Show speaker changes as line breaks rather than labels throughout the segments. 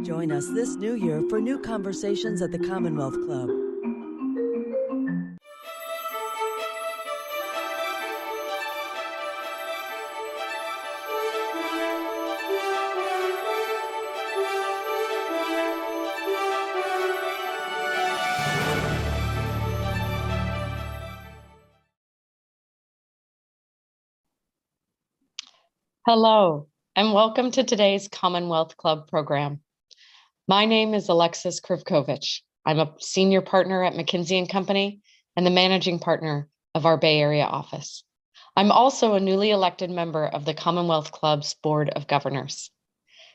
Join us this new year for new conversations at the Commonwealth Club.
Hello, and welcome to today's Commonwealth Club program. My name is Alexis Krivkovich. I'm a senior partner at McKinsey & Company and the managing partner of our Bay Area office. I'm also a newly elected member of the Commonwealth Club's Board of Governors.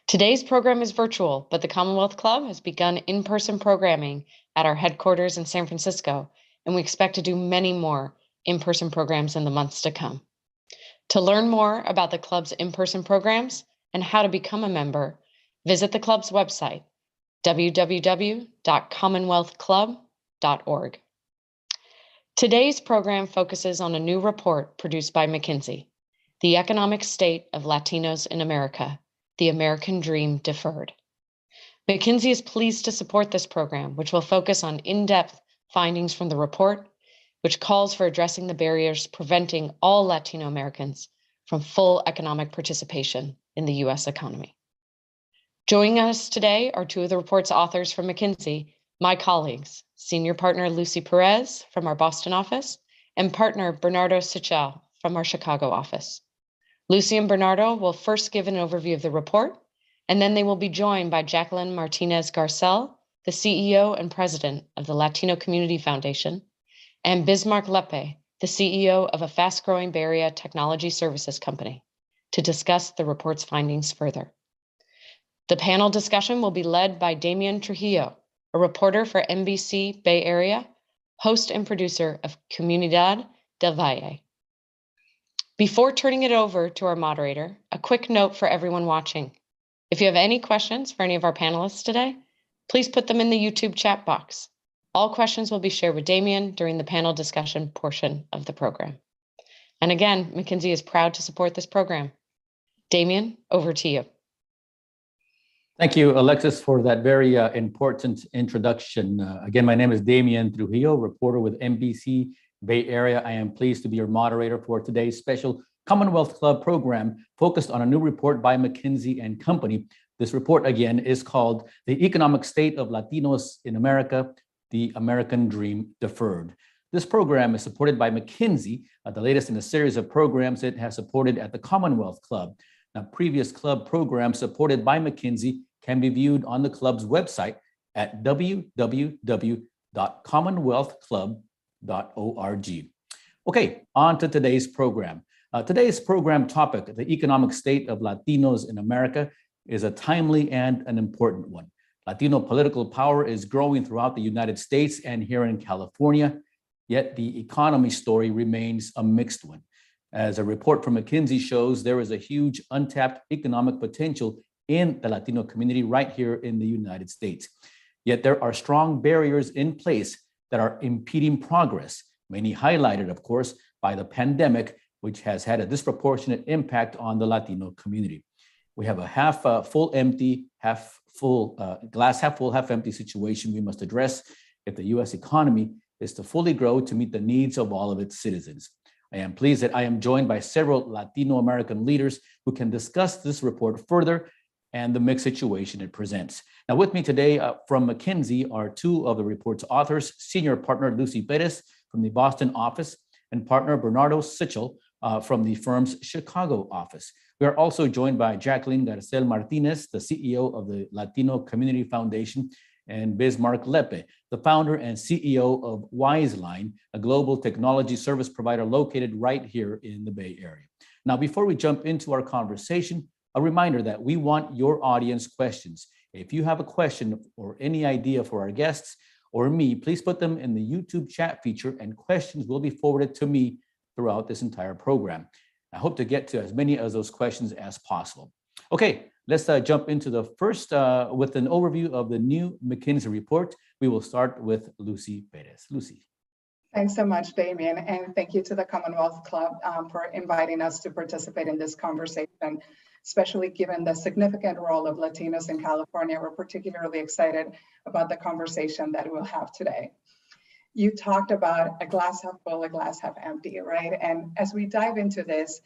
Today's program is virtual, but the Commonwealth Club has begun in-person programming at our headquarters in San Francisco, and we expect to do many more in-person programs in the months to come. To learn more about the club's in-person programs and how to become a member, visit the club's website, www.commonwealthclub.org. Today's program focuses on a new report produced by McKinsey, The Economic State of Latinos in America, the American Dream Deferred. McKinsey is pleased to support this program, which will focus on in-depth findings from the report, which calls for addressing the barriers preventing all Latino Americans from full economic participation in the U.S. economy. Joining us today are two of the report's authors from McKinsey, my colleagues, Senior Partner Lucy Perez from our Boston office and Partner Bernardo Sichel from our Chicago office. Lucy and Bernardo will first give an overview of the report, and then they will be joined by Jacqueline Martinez Garcel, the CEO and President of the Latino Community Foundation, and Bismarck Lepe, the CEO of a fast-growing Bay Area technology services company, to discuss the report's findings further. The panel discussion will be led by Damian Trujillo, a reporter for NBC Bay Area, host and producer of Comunidad del Valle. Before turning it over to our moderator, a quick note for everyone watching. If you have any questions for any of our panelists today, please put them in the YouTube chat box. All questions will be shared with Damian during the panel discussion portion of the program. And again, McKinsey is proud to support this program. Damian, over to you.
Thank you, Alexis, for that very important introduction. Again, my name is Damian Trujillo, reporter with NBC Bay Area. I am pleased to be your moderator for today's special Commonwealth Club program focused on a new report by McKinsey & Company. This report, again, is called The Economic State of Latinos in America, the American Dream Deferred. This program is supported by McKinsey, the latest in a series of programs it has supported at the Commonwealth Club. Now, previous club programs supported by McKinsey can be viewed on the club's website at www.commonwealthclub.org. Okay, on to today's program. Today's program topic, the economic state of Latinos in America, is a timely and an important one. Latino political power is growing throughout the United States and here in California, yet the economy story remains a mixed one. As a report from McKinsey shows, there is a huge untapped economic potential in the Latino community right here in the United States. Yet there are strong barriers in place that are impeding progress, many highlighted, of course, by the pandemic, which has had a disproportionate impact on the Latino community. We have a half full empty, half full, glass half full, half empty situation we must address if the US economy is to fully grow to meet the needs of all of its citizens. I am pleased that I am joined by several Latino American leaders who can discuss this report further and the mixed situation it presents. Now with me today from McKinsey are two of the report's authors, Senior Partner Lucy Perez from the Boston office and Partner Bernardo Sichel from the firm's Chicago office. We are also joined by Jacqueline Garcel Martinez, the CEO of the Latino Community Foundation, and Bismarck Lepe, the founder and CEO of Wiseline, a global technology service provider located right here in the Bay Area. Now, before we jump into our conversation, a reminder that we want your audience questions. If you have a question or any idea for our guests or me, please put them in the YouTube chat feature and questions will be forwarded to me throughout this entire program. I hope to get to as many of those questions as possible. Okay, let's jump into the first with an overview of the new McKinsey report. We will start with Lucy Perez. Lucy.
Thanks so much, Damian, and thank you to the Commonwealth Club for inviting us to participate in this conversation. especially given the significant role of Latinos in California. We're particularly excited about the conversation that we'll have today. You talked about a glass half full, a glass half empty, right? And as we dive into this,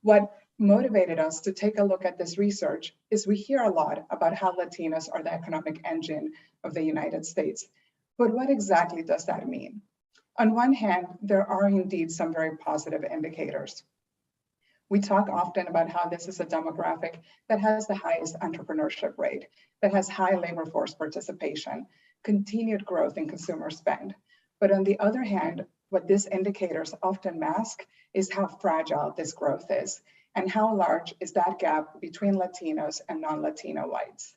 what motivated us to take a look at this research is we hear a lot about how Latinos are the economic engine of the United States. But what exactly does that mean? On one hand, there are indeed some very positive indicators. We talk often about how this is a demographic that has the highest entrepreneurship rate, that has high labor force participation, continued growth in consumer spend. But on the other hand, what these indicators often mask is how fragile this growth is and how large is that gap between Latinos and non-Latino whites.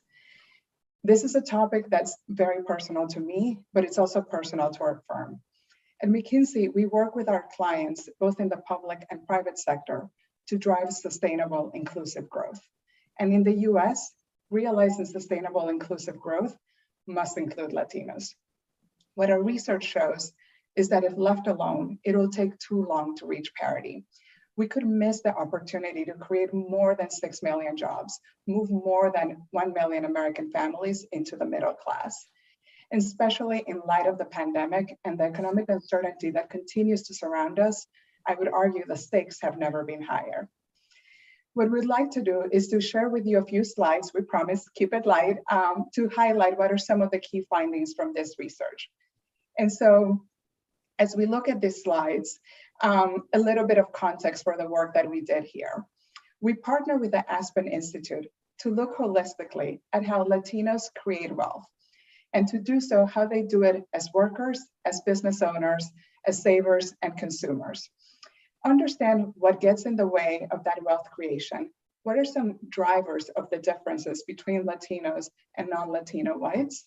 This is a topic that's very personal to me, but it's also personal to our firm. At McKinsey, we work with our clients, both in the public and private sector, to drive sustainable, inclusive growth. And in the US, realizing sustainable, inclusive growth must include Latinos. What our research shows is that if left alone, it will take too long to reach parity. We could miss the opportunity to create more than 6 million jobs, move more than 1 million American families into the middle class. And especially in light of the pandemic and the economic uncertainty that continues to surround us, I would argue the stakes have never been higher. What we'd like to do is to share with you a few slides, we promise, keep it light, to highlight what are some of the key findings from this research. And so, as we look at these slides, a little bit of context for the work that we did here. We partner with the Aspen Institute to look holistically at how Latinos create wealth, and to do so, how they do it as workers, as business owners, as savers, and consumers. Understand what gets in the way of that wealth creation. What are some drivers of the differences between Latinos and non-Latino whites?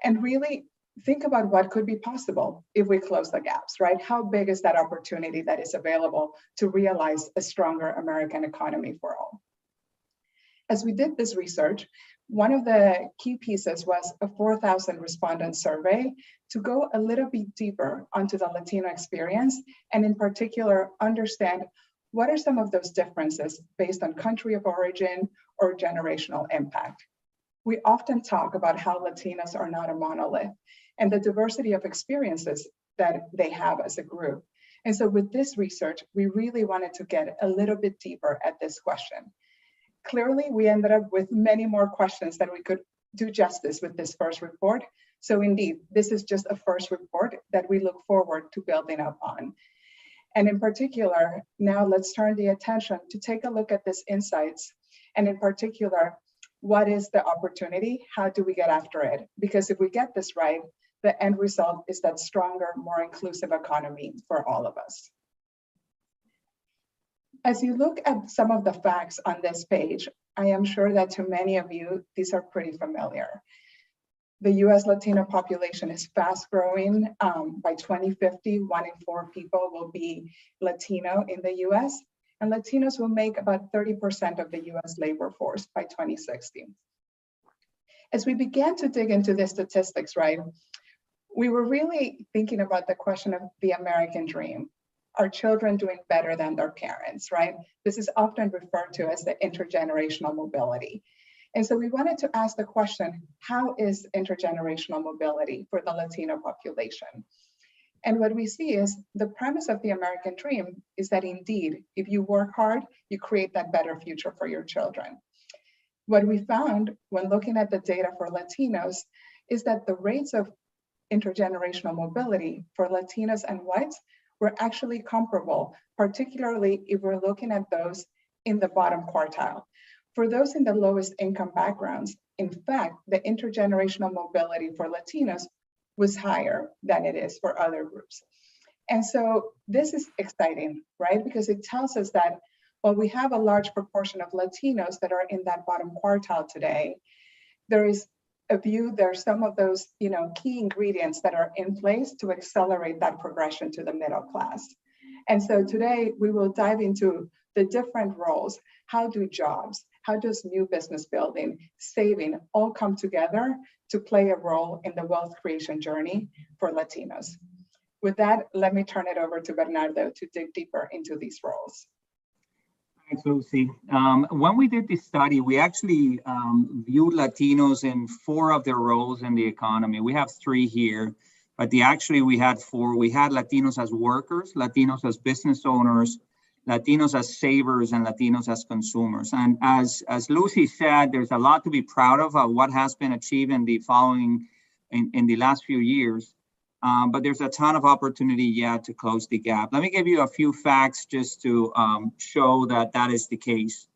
And really think about what could be possible if we close the gaps, right? How big is that opportunity that is available to realize a stronger American economy for all? As we did this research, one of the key pieces was a 4,000 respondent survey to go a little bit deeper onto the Latino experience, and in particular, understand what are some of those differences based on country of origin or generational impact. We often talk about how Latinos are not a monolith and the diversity of experiences that they have as a group. And so with this research, we really wanted to get a little bit deeper at this question. Clearly, we ended up with many more questions than we could do justice with this first report. So indeed, this is just a first report that we look forward to building up on. And in particular, now let's turn the attention to take a look at these insights. And in particular, what is the opportunity? How do we get after it? Because if we get this right, the end result is that stronger, more inclusive economy for all of us. As you look at some of the facts on this page, I am sure that to many of you, these are pretty familiar. The US Latino population is fast growing. By 2050, 1 in 4 people will be Latino in the US, and Latinos will make about 30% of the US labor force by 2060. As we began to dig into the statistics, right, we were really thinking about the question of the American dream. Are children doing better than their parents, right? This is often referred to as the intergenerational mobility. And so we wanted to ask the question, how is intergenerational mobility for the Latino population? And what we see is the premise of the American dream is that indeed, if you work hard, you create that better future for your children. What we found when looking at the data for Latinos is that the rates of intergenerational mobility for Latinos and whites were actually comparable, particularly if we're looking at those in the bottom quartile. For those in the lowest income backgrounds, in fact, the intergenerational mobility for Latinos was higher than it is for other groups. And so this is exciting, right? Because it tells us that while we have a large proportion of Latinos that are in that bottom quartile today, there is a view, there's some of those key ingredients that are in place to accelerate that progression to the middle class. And so today we will dive into the different roles. How do jobs, how does new business building, saving all come together to play a role in the wealth creation journey for Latinos? With that, let me turn it over to Bernardo to dig deeper into these roles.
Thanks, Lucy. When we did this study, we actually viewed Latinos in 4 of their roles in the economy. We have 3 here, but we had 4. We had Latinos as workers, Latinos as business owners, Latinos as savers, and Latinos as consumers. And as Lucy said, there's a lot to be proud of what has been achieved in the last few years. But there's a ton of opportunity yet to close the gap. Let me give you a few facts just to show that is the case.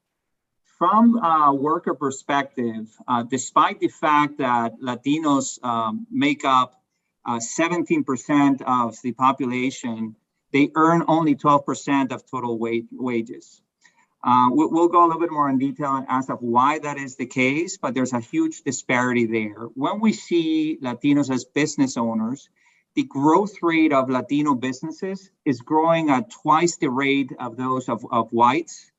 From a worker perspective, despite the fact that Latinos make up 17% of the population, they earn only 12% of total wages. We'll go a little bit more in detail as of why that is the case, but there's a huge disparity there. When we see Latinos as business owners, the growth rate of Latino businesses is growing at twice the rate of those of whites.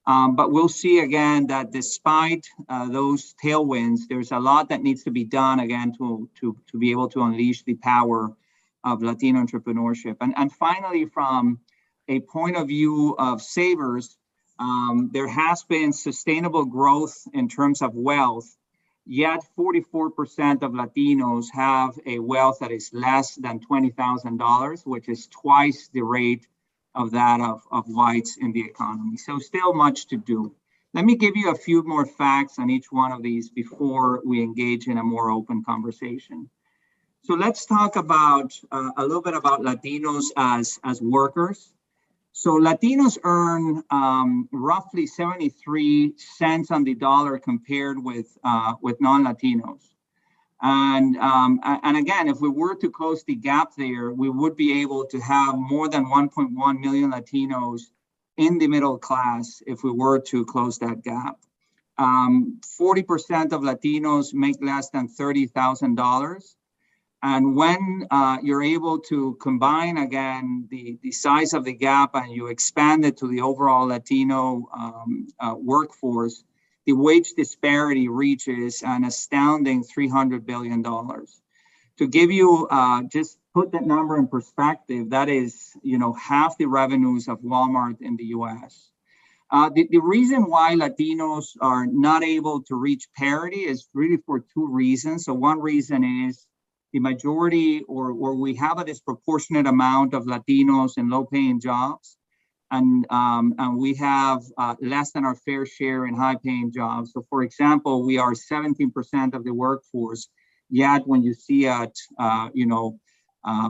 But we'll see again that despite those tailwinds, there's a lot that needs to be done again to be able to unleash the power of Latino entrepreneurship. And finally, from a point of view of savers, there has been sustainable growth in terms of wealth, yet 44% of Latinos have a wealth that is less than $20,000, which is twice the rate of that of whites in the economy. So still much to do. Let me give you a few more facts on each one of these before we engage in a more open conversation. So let's talk about a little bit about Latinos as workers. So Latinos earn roughly 73 cents on the dollar compared with non-Latinos. And again, if we were to close the gap there, we would be able to have more than 1.1 million Latinos in the middle class if we were to close that gap. 40% of Latinos make less than $30,000. And when you're able to combine, again, the size of the gap and you expand it to the overall Latino workforce, the wage disparity reaches an astounding $300 billion. To give you, just put that number in perspective, that is, half the revenues of Walmart in the US. The reason why Latinos are not able to reach parity is really for 2 reasons. So one reason is the majority or we have a disproportionate amount of Latinos in low-paying jobs, and we have less than our fair share in high-paying jobs. So, for example, we are 17% of the workforce, yet when you see at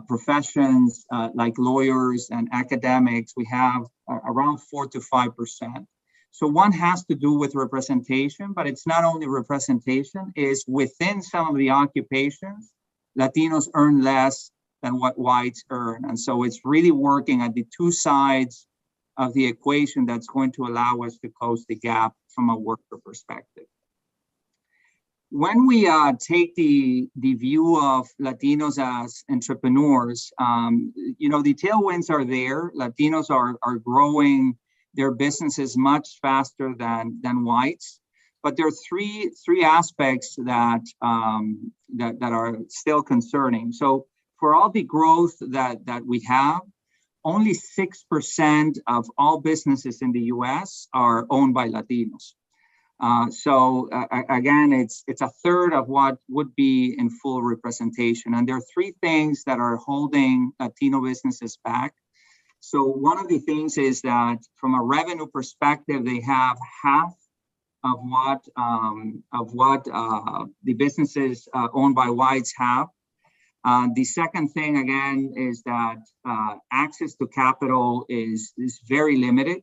professions like lawyers and academics, we have around 4 to 5%. So one has to do with representation, but it's not only representation, is within some of the occupations, Latinos earn less than what whites earn. And so it's really working at the 2 sides of the equation that's going to allow us to close the gap from a worker perspective. When we take the view of Latinos as entrepreneurs, the tailwinds are there. Latinos are growing their businesses much faster than whites. But there are three aspects that are still concerning. So for all the growth that we have, only 6% of all businesses in the US are owned by Latinos. Again, it's a third of what would be in full representation. And there are 3 things that are holding Latino businesses back. So one of the things is that from a revenue perspective, they have half of what the businesses owned by whites have. The second thing, again, is that access to capital is very limited,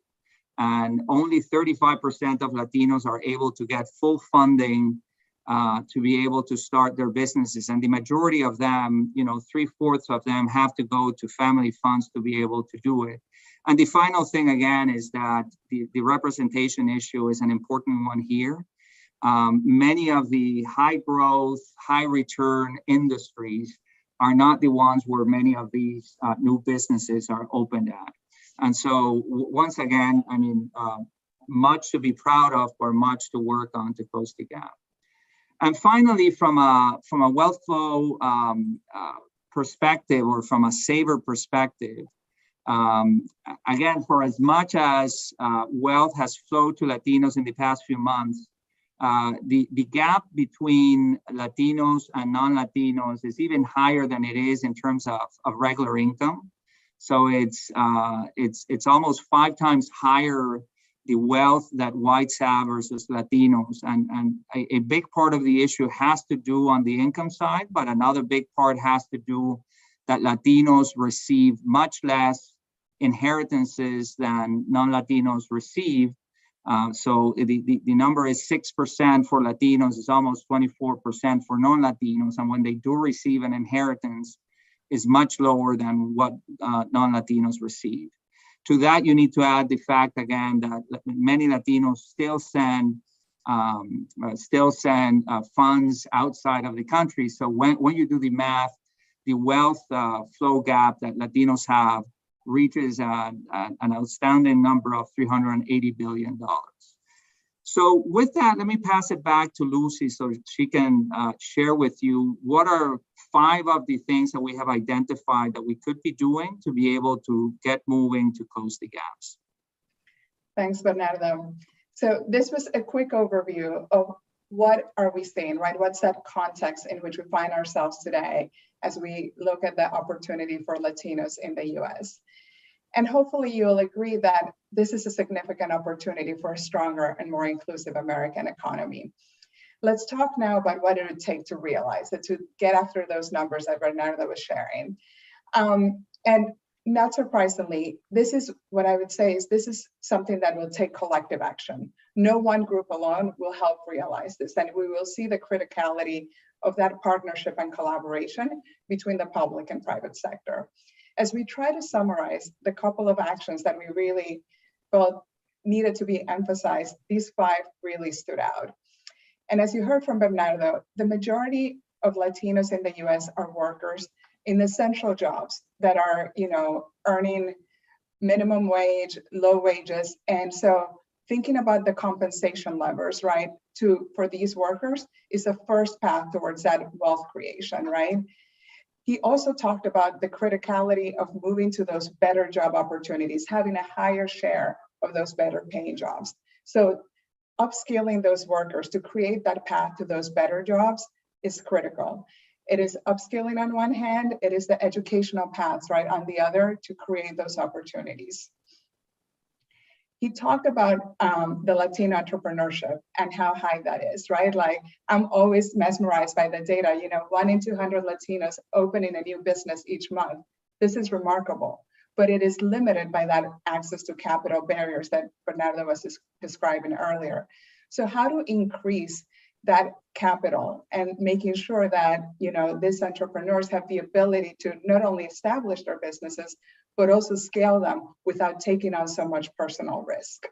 and only 35% of Latinos are able to get full funding to be able to start their businesses. And the majority of them, 3/4 of them have to go to family funds to be able to do it. And the final thing, again, is that the representation issue is an important one here. Many of the high growth, high return industries are not the ones where many of these new businesses are opened at. And so once again, much to be proud of or much to work on to close the gap. And finally, from a wealth flow perspective or from a saver perspective, Again, for as much as wealth has flowed to Latinos in the past few months, the gap between Latinos and non-Latinos is even higher than it is in terms of regular income. So it's almost 5 times higher, the wealth that whites have versus Latinos. And a big part of the issue has to do on the income side, but another big part has to do that Latinos receive much less inheritances than non-Latinos receive. So the number is 6% for Latinos, is almost 24% for non-Latinos. And when they do receive an inheritance, is much lower than what non-Latinos receive. To that, you need to add the fact again that many Latinos still send funds outside of the country. So when you do the math, the wealth flow gap that Latinos have reaches an outstanding number of $380 billion. So with that, let me pass it back to Lucy so she can share with you what are 5 of the things that we have identified that we could be doing to be able to get moving to close the gaps.
Thanks, Bernardo. So this was a quick overview of what are we seeing, right? What's that context in which we find ourselves today as we look at the opportunity for Latinos in the US. And hopefully you'll agree that this is a significant opportunity for a stronger and more inclusive American economy. Let's talk now about what it would take to realize it, to get after those numbers that Bernardo was sharing. And not surprisingly, this is what I would say is this is something that will take collective action. No one group alone will help realize this, and we will see the criticality of that partnership and collaboration between the public and private sector. As we try to summarize the couple of actions that we really felt needed to be emphasized, these 5 really stood out. And as you heard from Bernardo, the majority of Latinos in the US are workers in essential jobs that are, earning minimum wage, low wages. And so thinking about the compensation levers, right, for these workers is the first path towards that wealth creation, right? He also talked about the criticality of moving to those better job opportunities, having a higher share of those better paying jobs. So upskilling those workers to create that path to those better jobs is critical. It is upskilling on one hand, it is the educational paths, right, on the other to create those opportunities. He talked about the Latino entrepreneurship and how high that is, right? Like, I'm always mesmerized by the data, 1 in 200 Latinos opening a new business each month. This is remarkable, but it is limited by that access to capital barriers that Bernardo was describing earlier. So how to increase that capital and making sure that, these entrepreneurs have the ability to not only establish their businesses, but also scale them without taking on so much personal risk.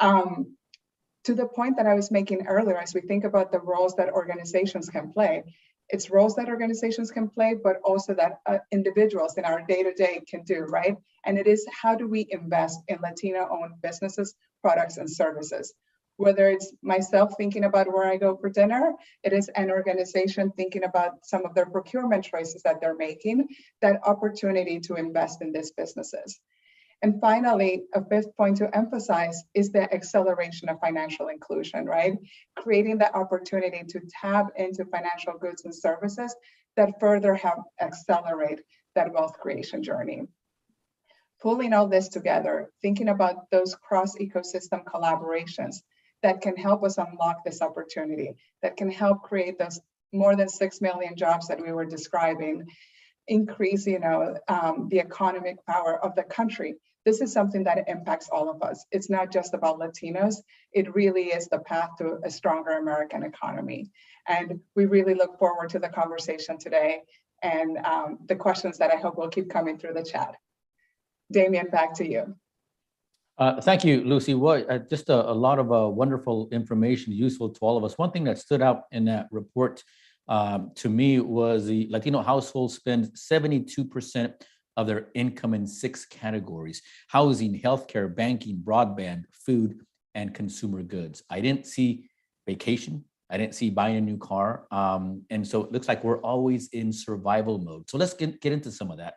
To the point that I was making earlier, as we think about the roles that organizations can play, it's roles that organizations can play, but also that individuals in our day-to-day can do, right? And it is how do we invest in Latino-owned businesses, products, and services? Whether it's myself thinking about where I go for dinner, it is an organization thinking about some of their procurement choices that they're making, that opportunity to invest in these businesses. And finally, a 5th point to emphasize is the acceleration of financial inclusion, right? Creating the opportunity to tap into financial goods and services that further help accelerate that wealth creation journey. Pulling all this together, thinking about those cross-ecosystem collaborations that can help us unlock this opportunity, that can help create those more than 6 million jobs that we were describing, increase, the economic power of the country. This is something that impacts all of us. It's not just about Latinos. It really is the path to a stronger American economy. And we really look forward to the conversation today and the questions that I hope will keep coming through the chat. Damien, back to you.
Thank you, Lucy. Just a lot of wonderful information, useful to all of us. One thing that stood out in that report to me was the Latino households spend 72% of their income in 6 categories: housing, healthcare, banking, broadband, food, and consumer goods. I didn't see vacation. I didn't see buying a new car. And so it looks like we're always in survival mode. So let's get into some of that.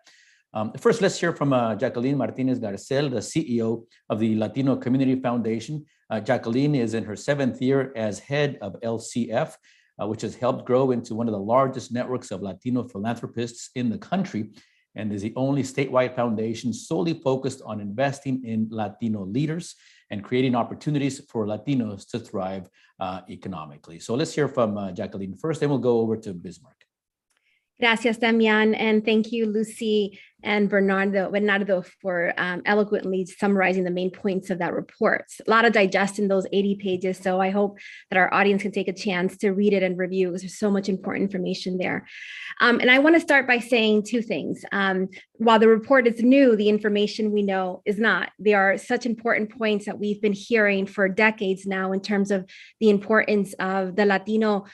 First, let's hear from Jacqueline Martinez Garcel, the CEO of the Latino Community Foundation. Jacqueline is in her 7th year as head of LCF, which has helped grow into one of the largest networks of Latino philanthropists in the country, and is the only statewide foundation solely focused on investing in Latino leaders and creating opportunities for Latinos to thrive economically. So let's hear from Jacqueline first, then we'll go over to Bismarck.
Gracias, Damian, and thank you, Lucy and Bernardo for eloquently summarizing the main points of that report. A lot of digest in those 80 pages, so I hope that our audience can take a chance to read it and review, because there's so much important information there. And I want to start by saying two things. While the report is new, the information we know is not. There are such important points that we've been hearing for decades now in terms of the importance of the Latino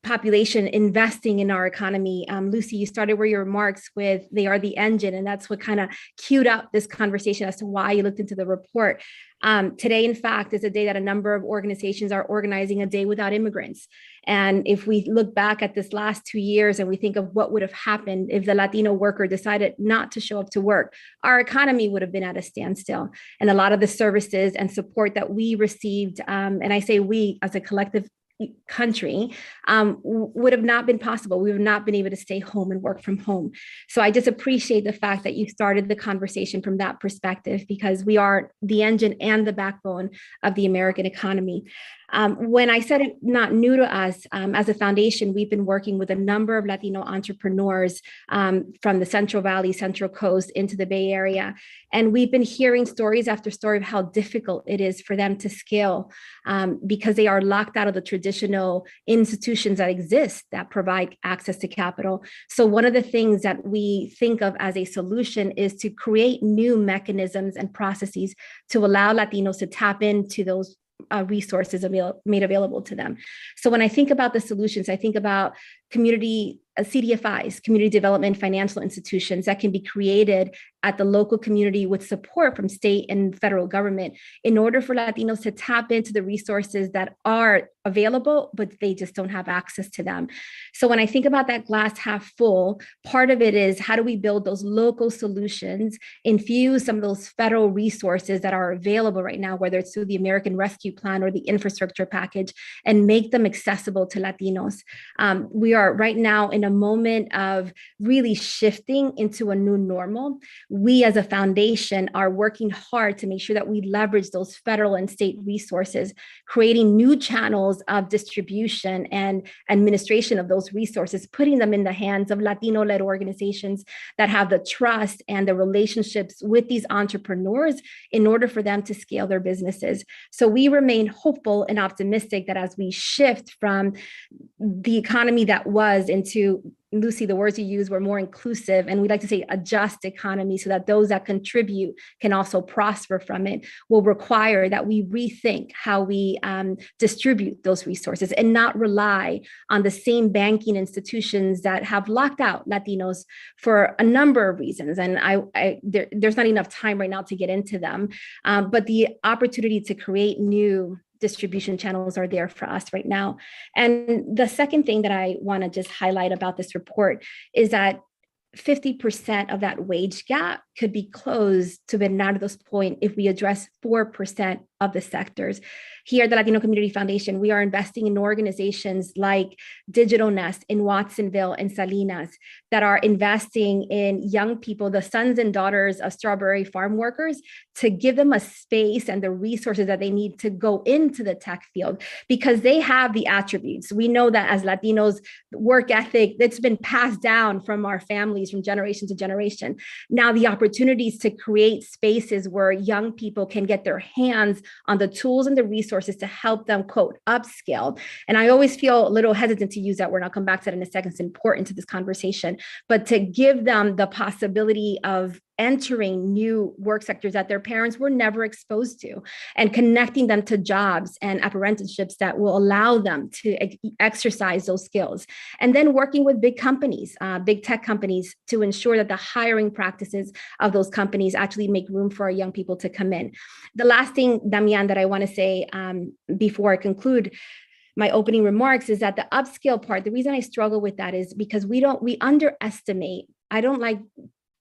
population investing in our economy. Lucy, you started where your remarks with they are the engine, and that's what kind of queued up this conversation as to why you looked into the report. Today, in fact, is a day that a number of organizations are organizing a day without immigrants. And if we look back at this last 2 years and we think of what would have happened if the Latino worker decided not to show up to work, our economy would have been at a standstill. And a lot of the services and support that we received, and I say we as a collective country, would have not been possible. We would have not been able to stay home and work from home. So I just appreciate the fact that you started the conversation from that perspective, because we are the engine and the backbone of the American economy. When I said it not new to us, as a foundation, we've been working with a number of Latino entrepreneurs from the Central Valley, Central Coast into the Bay Area. And we've been hearing stories after story of how difficult it is for them to scale because they are locked out of the traditional institutions that exist that provide access to capital. So one of the things that we think of as a solution is to create new mechanisms and processes to allow Latinos to tap into those resources made available to them. So when I think about the solutions, I think about community CDFIs, community development financial institutions that can be created at the local community with support from state and federal government in order for Latinos to tap into the resources that are available, but they just don't have access to them. So when I think about that glass half full, part of it is how do we build those local solutions, infuse some of those federal resources that are available right now, whether it's through the American Rescue Plan or the infrastructure package, and make them accessible to Latinos. We are right now in a moment of really shifting into a new normal. We as a foundation are working hard to make sure that we leverage those federal and state resources, creating new channels of distribution and administration of those resources, putting them in the hands of Latino-led organizations that have the trust and the relationships with these entrepreneurs in order for them to scale their businesses. So we remain hopeful and optimistic that as we shift from the economy that was into, Lucy, the words you use were more inclusive, and we'd like to say a just economy, so that those that contribute can also prosper from it, will require that we rethink how we distribute those resources and not rely on the same banking institutions that have locked out Latinos for a number of reasons. And there's not enough time right now to get into them, but the opportunity to create new distribution channels are there for us right now. And the second thing that I want to just highlight about this report is that 50% of that wage gap could be closed, to Bernardo's point, if we address 4% of the sectors. Here at the Latino Community Foundation, we are investing in organizations like Digital Nest in Watsonville and Salinas that are investing in young people, the sons and daughters of strawberry farm workers, to give them a space and the resources that they need to go into the tech field, because they have the attributes. We know that as Latinos, work ethic, that's been passed down from our families from generation to generation. Now the opportunities to create spaces where young people can get their hands on the tools and the resources to help them, quote, upskill. And I always feel a little hesitant to use that word. I'll come back to that in a second. It's important to this conversation, but to give them the possibility of entering new work sectors that their parents were never exposed to, and connecting them to jobs and apprenticeships that will allow them to exercise those skills. And then working with big companies, big tech companies, to ensure that the hiring practices of those companies actually make room for our young people to come in. The last thing, Damian, that I want to say before I conclude my opening remarks is that the upskill part, the reason I struggle with that is because we underestimate. I don't like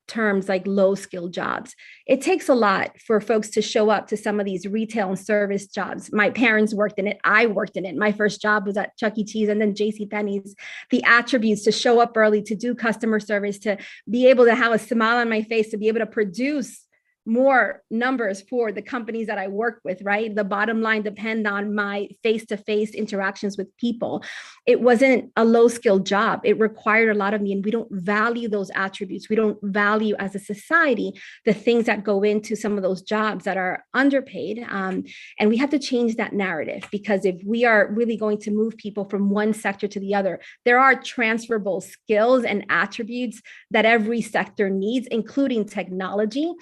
terms like low skill jobs. It takes a lot for folks to show up to some of these retail and service jobs. My parents worked in it. I worked in it. My first job was at Chuck E. Cheese and then JCPenney's. The attributes to show up early, to do customer service, to be able to have a smile on my face, to be able to produce more numbers for the companies that I work with, right? The bottom line depend on my face-to-face interactions with people. It wasn't a low-skilled job. It required a lot of me, and we don't value those attributes. We don't value as a society the things that go into some of those jobs that are underpaid. And we have to change that narrative, because if we are really going to move people from one sector to the other, there are transferable skills and attributes that every sector needs, including technology.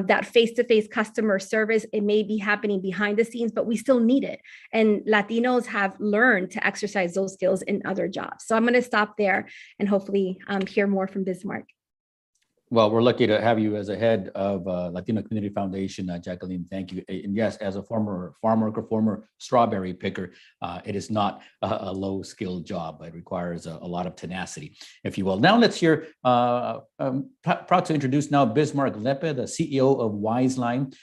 That face-to-face customer service, it may be happening behind the scenes, but we still need it. And Latinos have learned to exercise those skills in other jobs. So I'm going to stop there and hopefully hear more from Bismarck.
Well, we're lucky to have you as a head of Latino Community Foundation, Jacqueline. Thank you. And yes, as a former farm worker, former strawberry picker, it is not a low-skilled job. It requires a lot of tenacity, if you will. Now let's hear, proud to introduce now Bismarck Lepe, the CEO of Wizeline,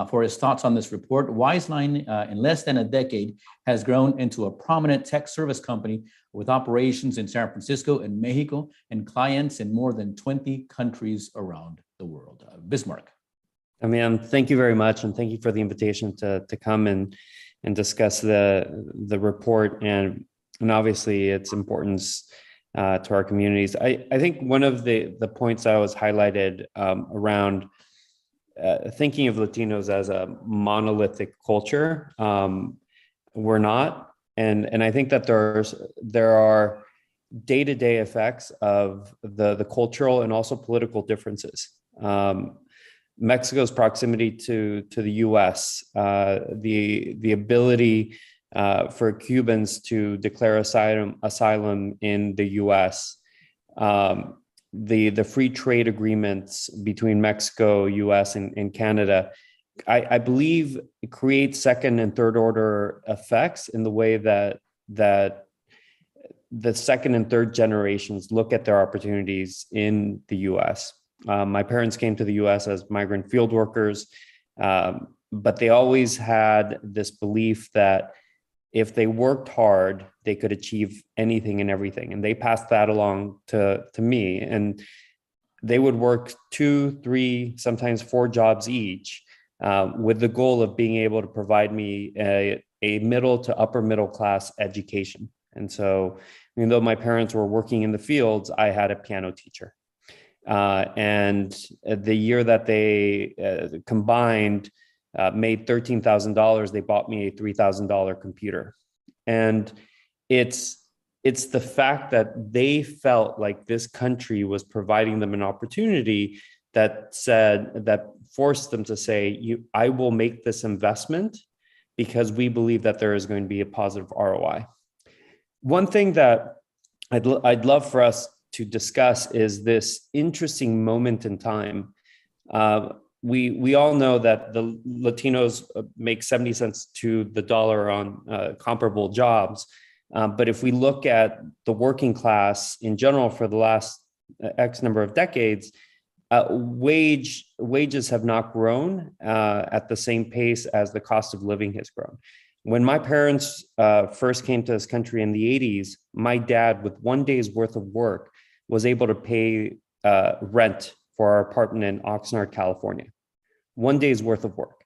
for his thoughts on this report. Wizeline, in less than a decade, has grown into a prominent tech service company with operations in San Francisco and Mexico and clients in more than 20 countries around the world. Bismarck.
Damian, thank you very much, and thank you for the invitation to come and discuss the report and obviously its importance to our communities. I think one of the points that was highlighted around thinking of Latinos as a monolithic culture, we're not. And I think that there are day-to-day effects of the cultural and also political differences. Mexico's proximity to the U.S., the ability for Cubans to declare asylum in the U.S., the free trade agreements between Mexico, U.S., and Canada, I believe it creates second and third order effects in the way that the second and third generations look at their opportunities in the U.S. My parents came to the U.S. as migrant field workers, but they always had this belief that if they worked hard, they could achieve anything and everything. And they passed that along to me. And they would work 2, 3, sometimes 4 jobs each, with the goal of being able to provide me a middle to upper middle class education. And so, even though my parents were working in the fields, I had a piano teacher. And the year that they combined made $13,000, they bought me a $3,000 computer. And it's the fact that they felt like this country was providing them an opportunity that forced them to say, I will make this investment because we believe that there is going to be a positive ROI. One thing that I'd love for us to discuss is this interesting moment in time. We all know that the Latinos make 70 cents to the dollar on comparable jobs. But if we look at the working class in general for the last X number of decades, wages have not grown at the same pace as the cost of living has grown. When my parents first came to this country in the 80s, my dad, with 1 day's worth of work, was able to pay rent for our apartment in Oxnard, California. 1 day's worth of work,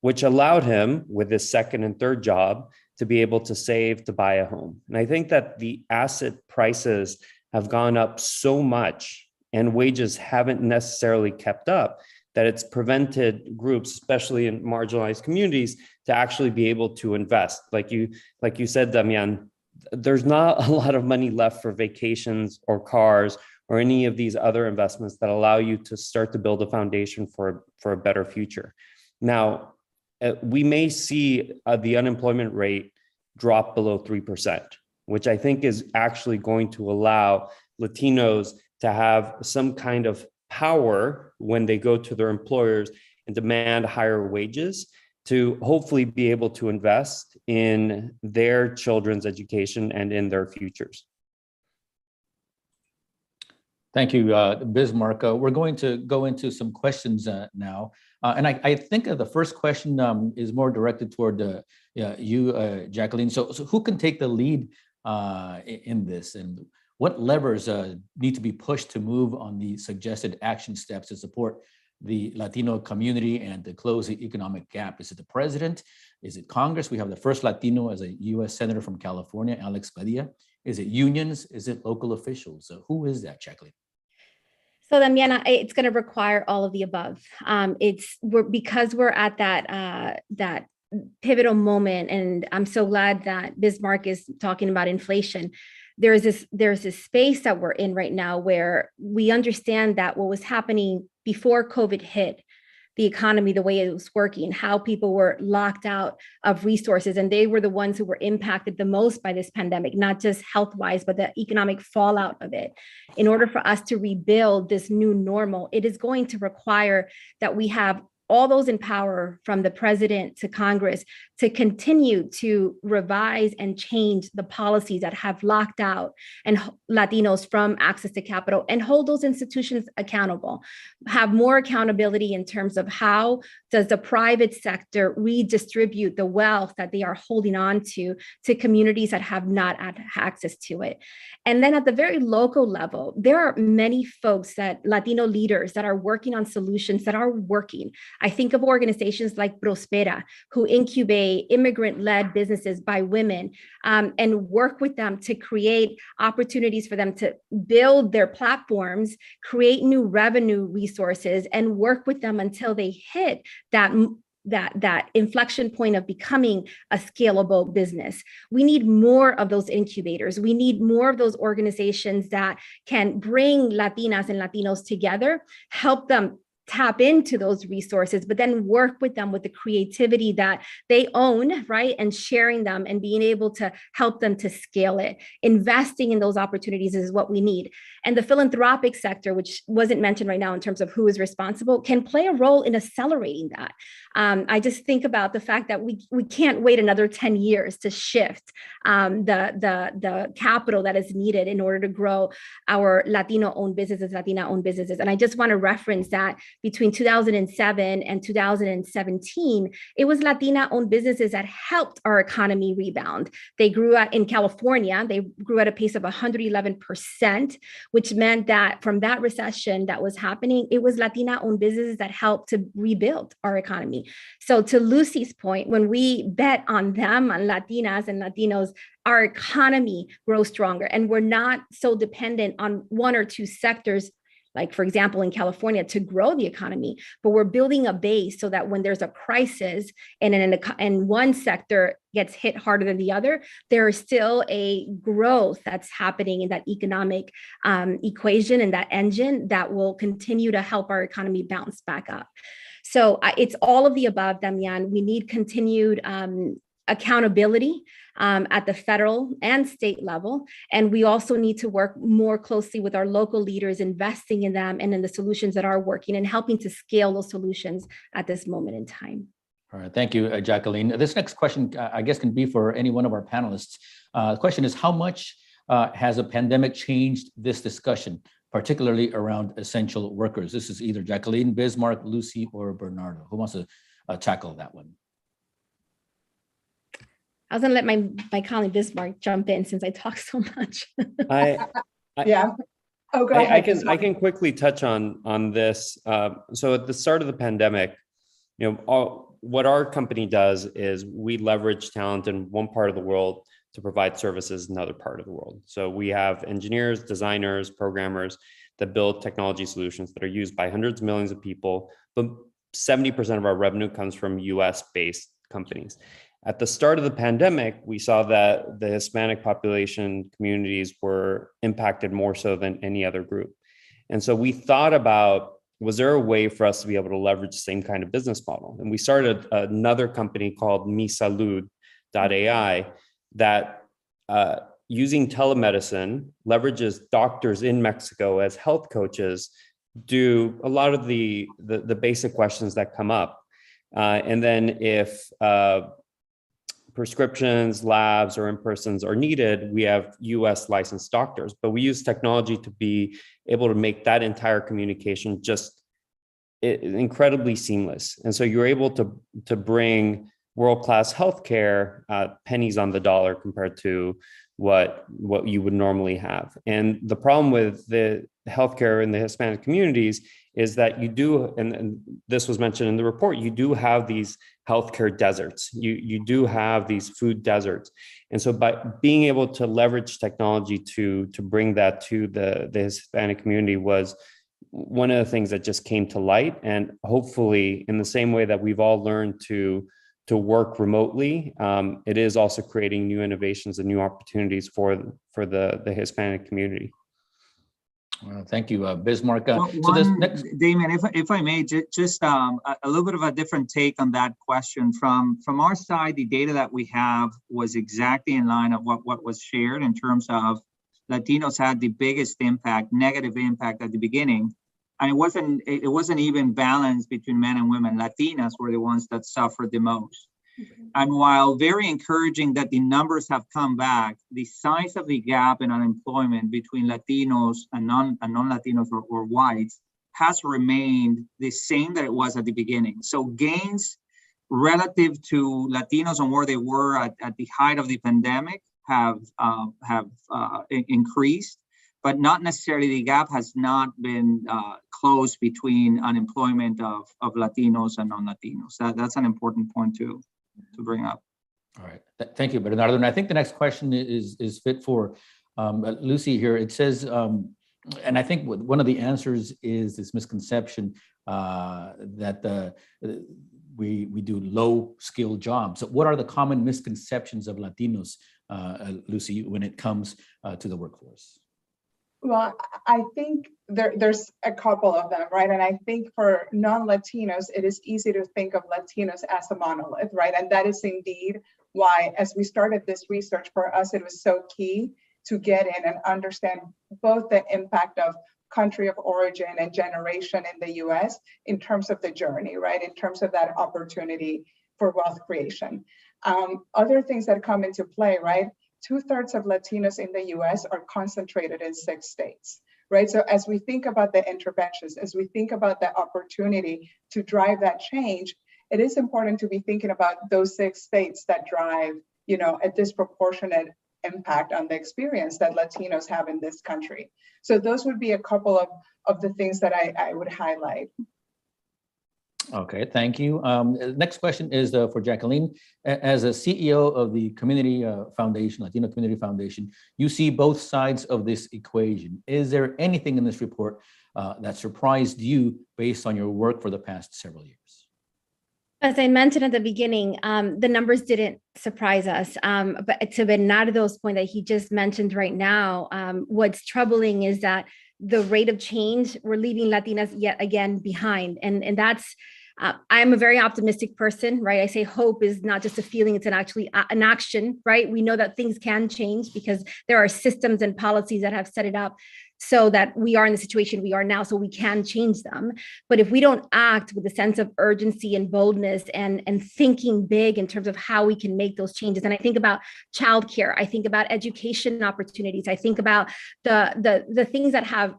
which allowed him, with his second and third job, to be able to save to buy a home. And I think that the asset prices have gone up so much and wages haven't necessarily kept up that it's prevented groups, especially in marginalized communities, to actually be able to invest. Like you said, Damian, there's not a lot of money left for vacations or cars or any of these other investments that allow you to start to build a foundation for a better future. Now, we may see the unemployment rate drop below 3%, which I think is actually going to allow Latinos to have some kind of power when they go to their employers and demand higher wages to hopefully be able to invest in their children's education and in their futures.
Thank you, Bismarck. We're going to go into some questions now. And I think the first question is more directed toward you, Jacqueline. So who can take the lead in this? And what levers need to be pushed to move on the suggested action steps to support the Latino community and to close the economic gap? Is it the president? Is it Congress? We have the first Latino as a US Senator from California, Alex Padilla. Is it unions? Is it local officials? So who is that, Jacqueline?
So Damiana, it's going to require all of the above. Because we're at that pivotal moment, and I'm so glad that Bismarck is talking about inflation. There's this space that we're in right now where we understand that what was happening before COVID hit the economy, the way it was working, how people were locked out of resources, and they were the ones who were impacted the most by this pandemic, not just health-wise, but the economic fallout of it. In order for us to rebuild this new normal, it is going to require that we have all those in power, from the president to Congress, to continue to revise and change the policies that have locked out and Latinos from access to capital, and hold those institutions accountable. Have more accountability in terms of how does the private sector redistribute the wealth that they are holding on to communities that have not had access to it. And then at the very local level, there are many folks, Latino leaders, that are working on solutions that are working. I think of organizations like Prospera, who incubate immigrant-led businesses by women, and work with them to create opportunities for them to build their platforms, create new revenue resources, and work with them until they hit that inflection point of becoming a scalable business. We need more of those incubators. We need more of those organizations that can bring Latinas and Latinos together, help them tap into those resources, but then work with them with the creativity that they own, right? And sharing them and being able to help them to scale it. Investing in those opportunities is what we need. And the philanthropic sector, which wasn't mentioned right now in terms of who is responsible, can play a role in accelerating that. I just think about the fact that we can't wait another 10 years to shift the capital that is needed in order to grow our Latino-owned businesses, Latina-owned businesses. And I just want to reference that between 2007 and 2017, it was Latina-owned businesses that helped our economy rebound. They grew in California, they grew at a pace of 111%, which meant that from that recession that was happening, it was Latina-owned businesses that helped to rebuild our economy. So to Lucy's point, when we bet on them, on Latinas and Latinos, our economy grows stronger, and we're not so dependent on one or two sectors, like for example, in California, to grow the economy, but we're building a base so that when there's a crisis and one sector gets hit harder than the other, there is still a growth that's happening in that economic equation and that engine that will continue to help our economy bounce back up. So it's all of the above, Damian. We need continued accountability at the federal and state level. And we also need to work more closely with our local leaders, investing in them and in the solutions that are working and helping to scale those solutions at this moment in time.
All right, thank you, Jacqueline. This next question, I guess, can be for any one of our panelists. The question is, how much has a pandemic changed this discussion, particularly around essential workers? This is either Jacqueline, Bismarck, Lucy, or Bernardo. Who wants to tackle that one?
I was gonna let my colleague Bismarck jump in since I talk so much.
Yeah. Oh, go ahead.
I can quickly touch on this. So at the start of the pandemic, what our company does is we leverage talent in one part of the world to provide services in another part of the world. So we have engineers, designers, programmers that build technology solutions that are used by hundreds of millions of people, but 70% of our revenue comes from US-based companies. At the start of the pandemic, we saw that the Hispanic population communities were impacted more so than any other group. And so we thought about, was there a way for us to be able to leverage the same kind of business model? And we started another company called MiSalud.ai that using telemedicine leverages doctors in Mexico as health coaches, do a lot of the basic questions that come up. And then if prescriptions, labs, or in-persons are needed, we have US licensed doctors, but we use technology to be able to make that entire communication just incredibly seamless. And so you're able to bring world-class healthcare pennies on the dollar compared to what you would normally have. And the problem with the healthcare in the Hispanic communities is that you do, and this was mentioned in the report, you do have these healthcare deserts. You do have these food deserts. And so by being able to leverage technology to bring that to the Hispanic community was one of the things that just came to light. And hopefully, in the same way that we've all learned to work remotely, it is also creating new innovations and new opportunities for the Hispanic community.
Well, thank you, Bismarck.
So this next, Damien, if I may, just a little bit of a different take on that question. From our side, the data that we have was exactly in line of what was shared in terms of Latinos had the biggest impact, negative impact at the beginning. And it wasn't even balanced between men and women. Latinas were the ones that suffered the most. Mm-hmm. And while very encouraging that the numbers have come back, the size of the gap in unemployment between Latinos and non-Latinos or whites has remained the same that it was at the beginning. So gains relative to Latinos and where they were at the height of the pandemic have increased, but not necessarily the gap has not been closed between unemployment of Latinos and non-Latinos. That's an important point to bring up.
All right, thank you, Bernardo. And I think the next question is fit for Lucy here. It says, and I think one of the answers is this misconception that we do low-skilled jobs. So what are the common misconceptions of Latinos, Lucy, when it comes to the workforce?
Well, I think there's a couple of them, right? And I think for non-Latinos, it is easy to think of Latinos as a monolith, right? And that is indeed why, as we started this research, for us, it was so key to get in and understand both the impact of country of origin and generation in the US in terms of the journey, right? In terms of that opportunity for wealth creation. Other things that come into play, right? 2/3 of Latinos in the US are concentrated in 6 states, right? So as we think about the interventions, as we think about the opportunity to drive that change, it is important to be thinking about those 6 states that drive, a disproportionate impact on the experience that Latinos have in this country. So those would be a couple of the things that I would highlight.
Okay, thank you. Next question is for Jacqueline. As a CEO of the Community Foundation, Latino Community Foundation, you see both sides of this equation. Is there anything in this report that surprised you based on your work for the past several years?
As I mentioned at the beginning, the numbers didn't surprise us. But to Bernardo's point that he just mentioned right now, what's troubling is that the rate of change, we're leaving Latinas yet again behind. And that's, I'm a very optimistic person, right? I say hope is not just a feeling, it's an action, right? We know that things can change because there are systems and policies that have set it up so that we are in the situation we are now, so we can change them. But if we don't act with a sense of urgency and boldness and thinking big in terms of how we can make those changes, and I think about childcare, I think about education opportunities, I think about the things that have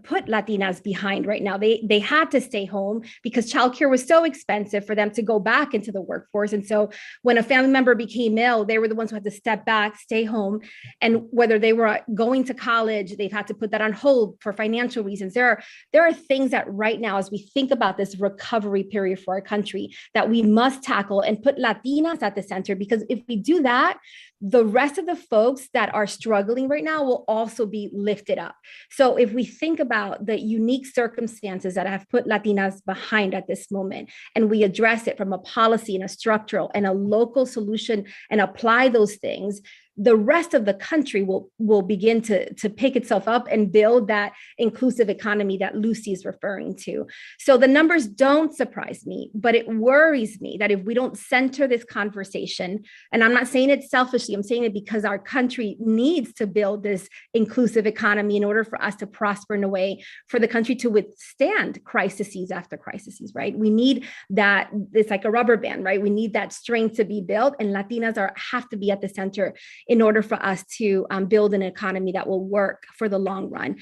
put Latinas behind right now. They had to stay home because childcare was so expensive for them to go back into the workforce. And so when a family member became ill, they were the ones who had to step back, stay home. And whether they were going to college, they've had to put that on hold for financial reasons. There are things that right now, as we think about this recovery period for our country, that we must tackle and put Latinas at the center, because if we do that, the rest of the folks that are struggling right now will also be lifted up. So if we think about the unique circumstances that have put Latinas behind at this moment, and we address it from a policy and a structural and a local solution and apply those things, the rest of the country will begin to pick itself up and build that inclusive economy that Lucy is referring to. So the numbers don't surprise me, but it worries me that if we don't center this conversation, and I'm not saying it selfishly, I'm saying it because our country needs to build this inclusive economy in order for us to prosper in a way for the country to withstand crises after crises, right? We need that, it's like a rubber band, right? We need that strength to be built, and Latinas have to be at the center in order for us to build an economy that will work for the long run.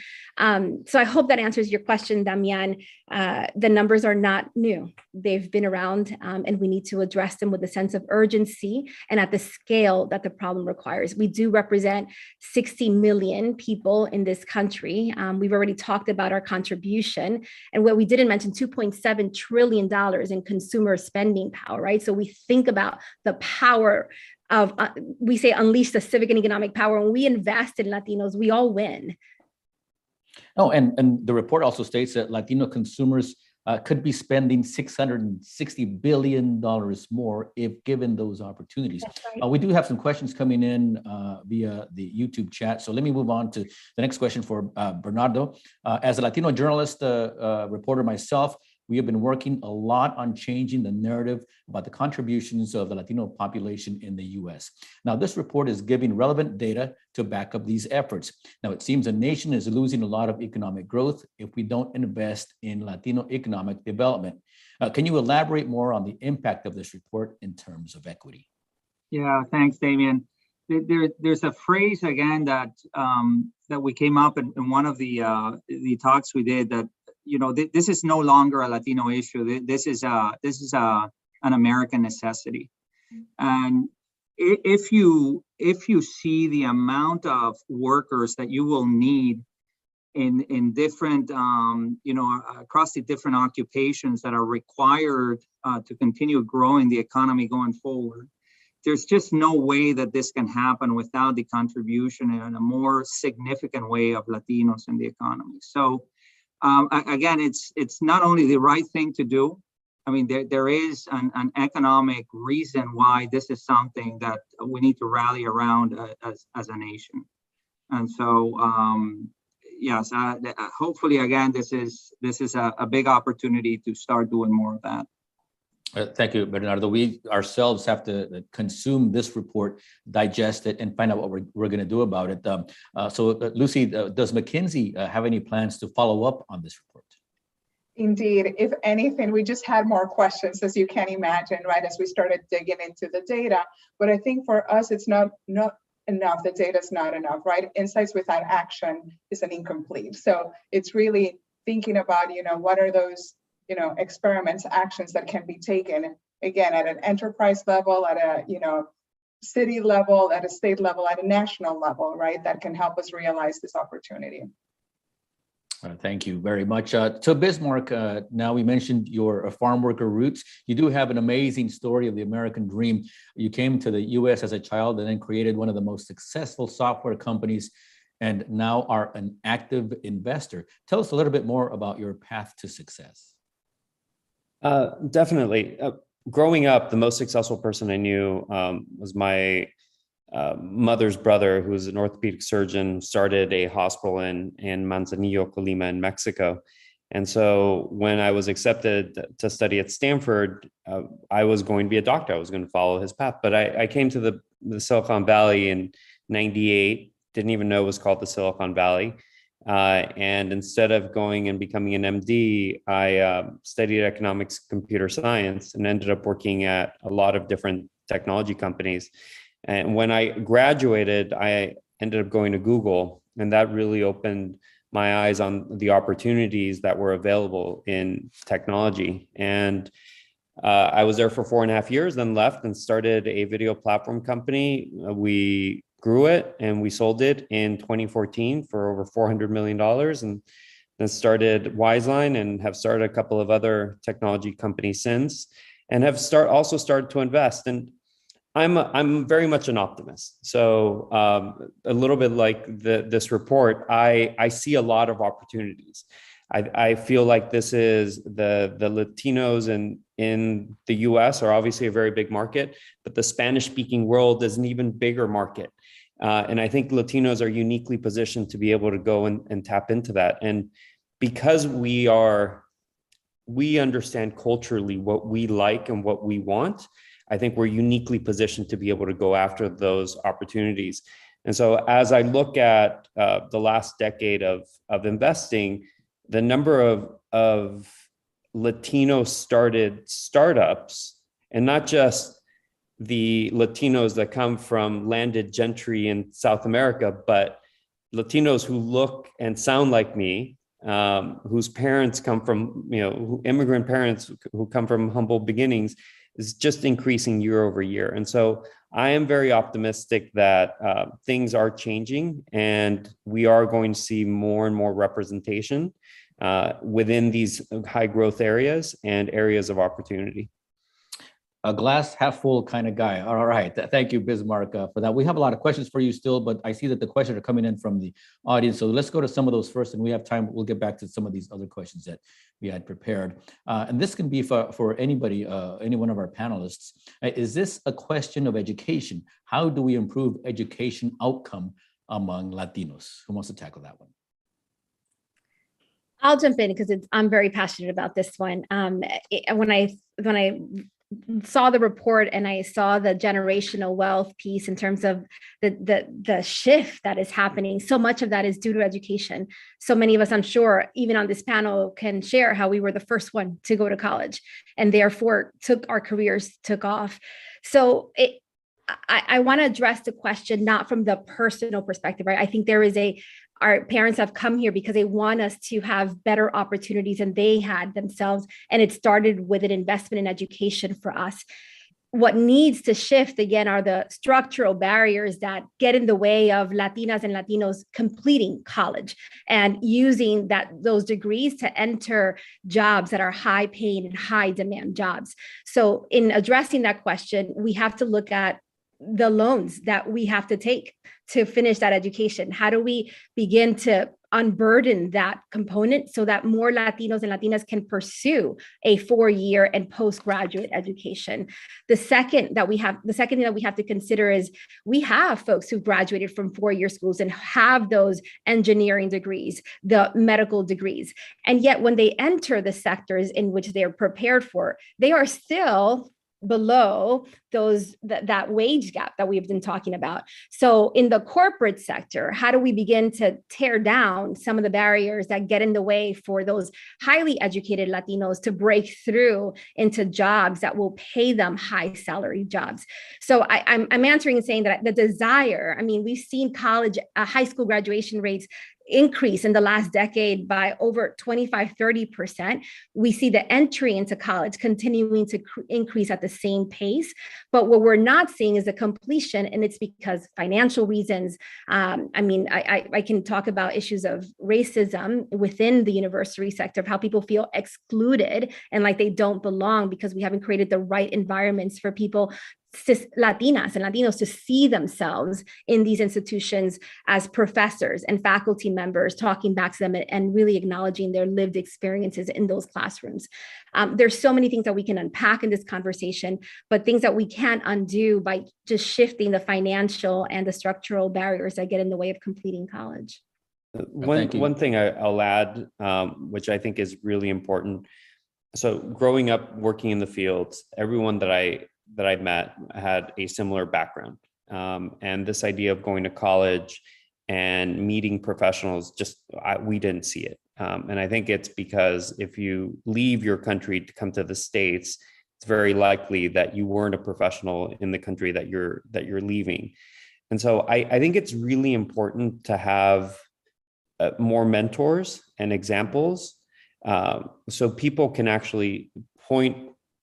So I hope that answers your question, Damian. The numbers are not new. They've been around, and we need to address them with a sense of urgency and at the scale that the problem requires. We do represent 60 million people in this country. We've already talked about our contribution, and what we didn't mention, $2.7 trillion in consumer spending power, right? So we think about the power of, we say unleash the civic and economic power. When we invest in Latinos, we all win.
Oh, and the report also states that Latino consumers could be spending $660 billion more if given those opportunities.
Right.
We do have some questions coming in via the YouTube chat. So let me move on to the next question for Bernardo. As a Latino journalist, reporter myself, we have been working a lot on changing the narrative about the contributions of the Latino population in the US. Now, this report is giving relevant data to back up these efforts. Now, it seems the nation is losing a lot of economic growth if we don't invest in Latino economic development. Can you elaborate more on the impact of this report in terms of equity?
Yeah, thanks, Damian. There's a phrase again that we came up in one of the talks we did, that this is no longer a Latino issue. This is an American necessity. And if you see the amount of workers that you will need in different, across the different occupations that are required to continue growing the economy going forward, there's just no way that this can happen without the contribution in a more significant way of Latinos in the economy. So again, it's not only the right thing to do. I mean, there is an economic reason why this is something that we need to rally around as a nation. And so, yes, hopefully, again, this is a big opportunity to start doing more of that.
Thank you, Bernardo. We ourselves have to consume this report, digest it, and find out what we're going to do about it. So, Lucy, does McKinsey have any plans to follow up on this report?
Indeed. If anything, we just had more questions, as you can imagine, right, as we started digging into the data. But I think for us, it's not enough. The data is not enough, right? Insights without action is an incomplete. So it's really thinking about, what are those experiments, actions that can be taken, again, at an enterprise level, at a, city level, at a state level, at a national level, right? That can help us realize this opportunity.
Thank you very much. To Bismarck, now we mentioned your farm worker roots. You do have an amazing story of the American dream. You came to the US as a child and then created one of the most successful software companies and now are an active investor. Tell us a little bit more about your path to success.
Definitely. Growing up, the most successful person I knew was my mother's brother, who was an orthopedic surgeon, started a hospital in Manzanillo, Colima, in Mexico. And so when I was accepted to study at Stanford, I was going to be a doctor. I was going to follow his path. But I came to the Silicon Valley in '98, didn't even know it was called the Silicon Valley. And instead of going and becoming an MD, I studied economics, computer science, and ended up working at a lot of different technology companies. And when I graduated, I ended up going to Google, and that really opened my eyes on the opportunities that were available in technology. And I was there for 4.5 years, then left and started a video platform company. We grew it and we sold it in 2014 for over $400 million, and then started Wiseline and have started a couple of other technology companies since, and have also started to invest. And I'm very much an optimist. So a little bit like this report, I see a lot of opportunities. I feel like this is the Latinos in the US are obviously a very big market, but the Spanish speaking world is an even bigger market. And I think Latinos are uniquely positioned to be able to go and tap into that. And because we understand culturally what we like and what we want, I think we're uniquely positioned to be able to go after those opportunities. And so as I look at the last decade of investing, the number of Latino started startups, and not just the Latinos that come from landed gentry in South America, but Latinos who look and sound like me, whose parents come from, immigrant parents who come from humble beginnings, is just increasing year over year. And so I am very optimistic that things are changing, and we are going to see more and more representation within these high growth areas and areas of opportunity.
A glass half full kind of guy. All right. Thank you, Bismarck, for that. We have a lot of questions for you still, but I see that the questions are coming in from the audience. So let's go to some of those first, and we have time. We'll get back to some of these other questions that we had prepared. And this can be for anybody, any one of our panelists. Is this a question of education? How do we improve education outcome among Latinos? Who wants to tackle that one?
I'll jump in because I'm very passionate about this one. When I saw the report and I saw the generational wealth piece in terms of the shift that is happening, so much of that is due to education. So many of us, I'm sure, even on this panel, can share how we were the first one to go to college and therefore our careers took off. So I want to address the question not from the personal perspective, right? I think our parents have come here because they want us to have better opportunities than they had themselves. And it started with an investment in education for us. What needs to shift again are the structural barriers that get in the way of Latinas and Latinos completing college and using those degrees to enter jobs that are high paying and high demand jobs. So in addressing that question, we have to look at the loans that we have to take to finish that education. How do we begin to unburden that component so that more Latinos and Latinas can pursue a 4-year and postgraduate education? The second thing that we have to consider is we have folks who graduated from 4-year schools and have those engineering degrees, the medical degrees. And yet when they enter the sectors in which they're prepared for, they are still below that wage gap that we've been talking about. So in the corporate sector, how do we begin to tear down some of the barriers that get in the way for those highly educated Latinos to break through into jobs that will pay them high salary jobs? So I'm answering and saying that the desire, we've seen high school graduation rates increase in the last decade by over 25-30%. We see the entry into college continuing to increase at the same pace. But what we're not seeing is the completion, and it's because financial reasons. I can talk about issues of racism within the university sector, of how people feel excluded and like they don't belong because we haven't created the right environments for people, Latinas and Latinos, to see themselves in these institutions as professors and faculty members, talking back to them and really acknowledging their lived experiences in those classrooms. There's so many things that we can unpack in this conversation, but things that we can't undo by just shifting the financial and the structural barriers that get in the way of completing college.
One thing I'll add, which I think is really important. So growing up working in the fields, everyone that I met had a similar background. And this idea of going to college and meeting professionals, we didn't see it. And I think it's because if you leave your country to come to the States, it's very likely that you weren't a professional in the country that you're leaving. And so I think it's really important to have more mentors and examples, so people can actually point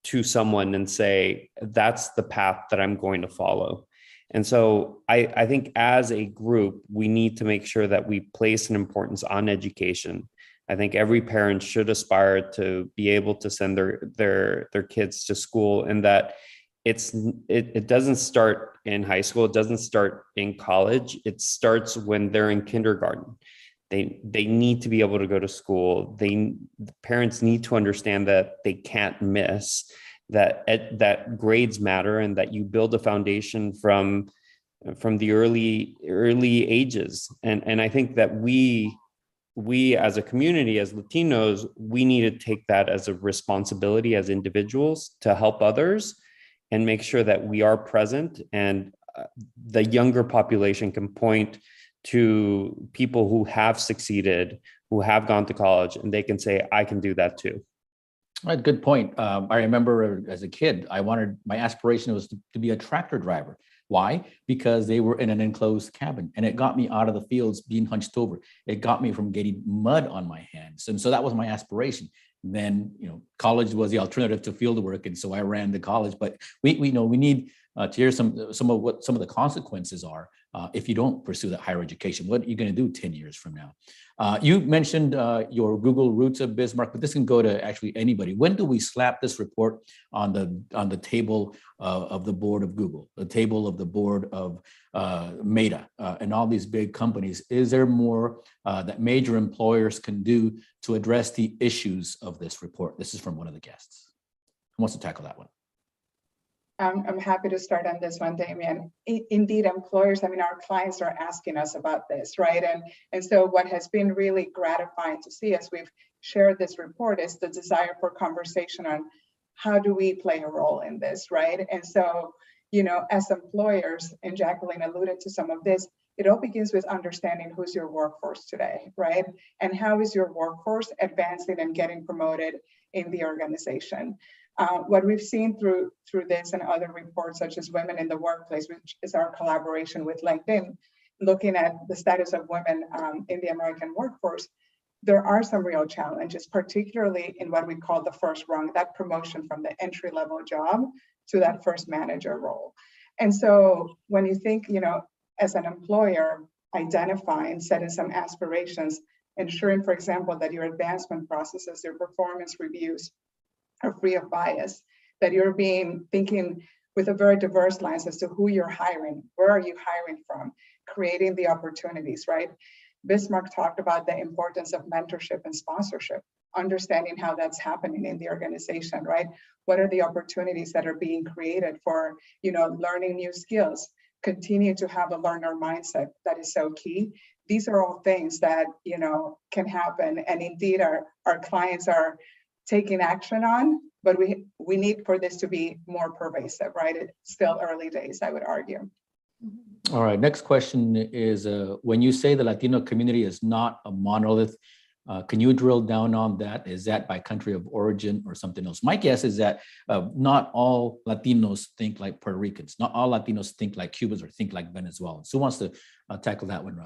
to someone and say, that's the path that I'm going to follow. And so I think as a group, we need to make sure that we place an importance on education. I think every parent should aspire to be able to send their kids to school, and that it doesn't start in high school. It doesn't start in college. It starts when they're in kindergarten. They need to be able to go to school. The parents need to understand that they can't miss, that grades matter, and that you build a foundation from from the early ages. And I think that we as a community, as Latinos, we need to take that as a responsibility as individuals to help others and make sure that we are present, and the younger population can point to people who have succeeded, who have gone to college, and they can say, I can do that too.
Right, good point. I remember as a kid, my aspiration was to be a tractor driver. Why? Because they were in an enclosed cabin, and it got me out of the fields being hunched over. It got me from getting mud on my hands. And so that was my aspiration. Then, college was the alternative to field work. And so I ran to college, but we need to hear some of what some of the consequences are if you don't pursue that higher education. What are you going to do 10 years from now? You mentioned your Google Roots of Bismarck, but this can go to actually anybody. When do we slap this report on the table of the board of Google, the table of the board of Meta, and all these big companies? Is there more that major employers can do to address the issues of this report? This is from one of the guests. Who wants to tackle that one?
I'm happy to start on this one, Damien. Indeed, employers, our clients are asking us about this, right? And so what has been really gratifying to see as we've shared this report is the desire for conversation on how do we play a role in this, right? And so, as employers, and Jacqueline alluded to some of this, it all begins with understanding who's your workforce today, right? And how is your workforce advancing and getting promoted in the organization? What we've seen through this and other reports, such as Women in the Workplace, which is our collaboration with LinkedIn, looking at the status of women in the American workforce, there are some real challenges, particularly in what we call the first rung, that promotion from the entry-level job to that first manager role. And so when you think, as an employer, identifying, setting some aspirations, ensuring, for example, that your advancement processes, your performance reviews are free of bias, that you're thinking with a very diverse lens as to who you're hiring, where are you hiring from, creating the opportunities, right? Bismarck talked about the importance of mentorship and sponsorship, understanding how that's happening in the organization, right? What are the opportunities that are being created for, learning new skills, continue to have a learner mindset that is so key. These are all things that, can happen. And indeed, our clients are taking action on, but we need for this to be more pervasive, right? It's still early days, I would argue.
All right, next question is, when you say the Latino community is not a monolith, can you drill down on that? Is that by country of origin or something else? My guess is that not all Latinos think like Puerto Ricans. Not all Latinos think like Cubans or think like Venezuelans. Who wants to tackle that one?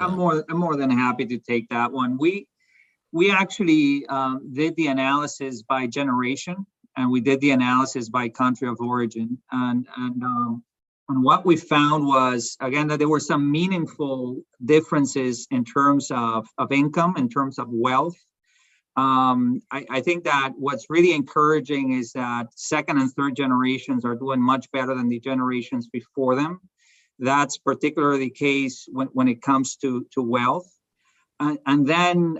I'm more than happy to take that one. We actually did the analysis by generation, and we did the analysis by country of origin. And what we found was, again, that there were some meaningful differences in terms of income, in terms of wealth. I think that what's really encouraging is that second and third generations are doing much better than the generations before them. That's particularly the case when it comes to wealth. And then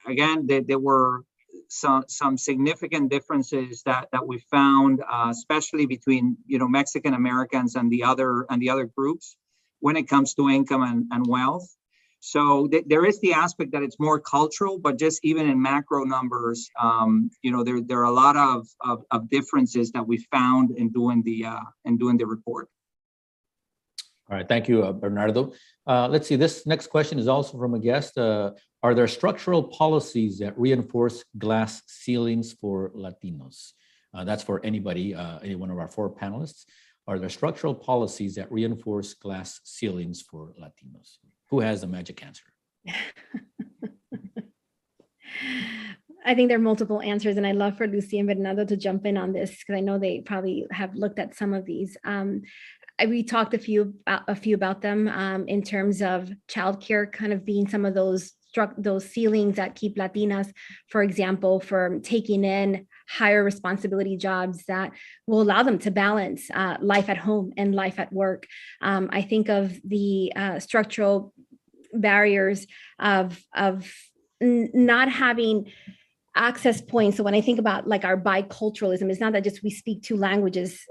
again, there were some significant differences that we found, especially between Mexican Americans and the other groups when it comes to income and wealth. So there is the aspect that it's more cultural, but just even in macro numbers, there are a lot of differences that we found in doing the report.
All right, thank you, Bernardo. Let's see, this next question is also from a guest. Are there structural policies that reinforce glass ceilings for Latinos? That's for anybody, any one of our four panelists. Are there structural policies that reinforce glass ceilings for Latinos? Who has the magic answer?
I think there are multiple answers, and I'd love for Lucy and Bernardo to jump in on this because I know they probably have looked at some of these. We talked a few about them in terms of childcare kind of being some of those ceilings that keep Latinas, for example, from taking in higher responsibility jobs that will allow them to balance life at home and life at work. I think of the structural barriers of not having access points. So when I think about like our biculturalism, it's not that just we speak two languages.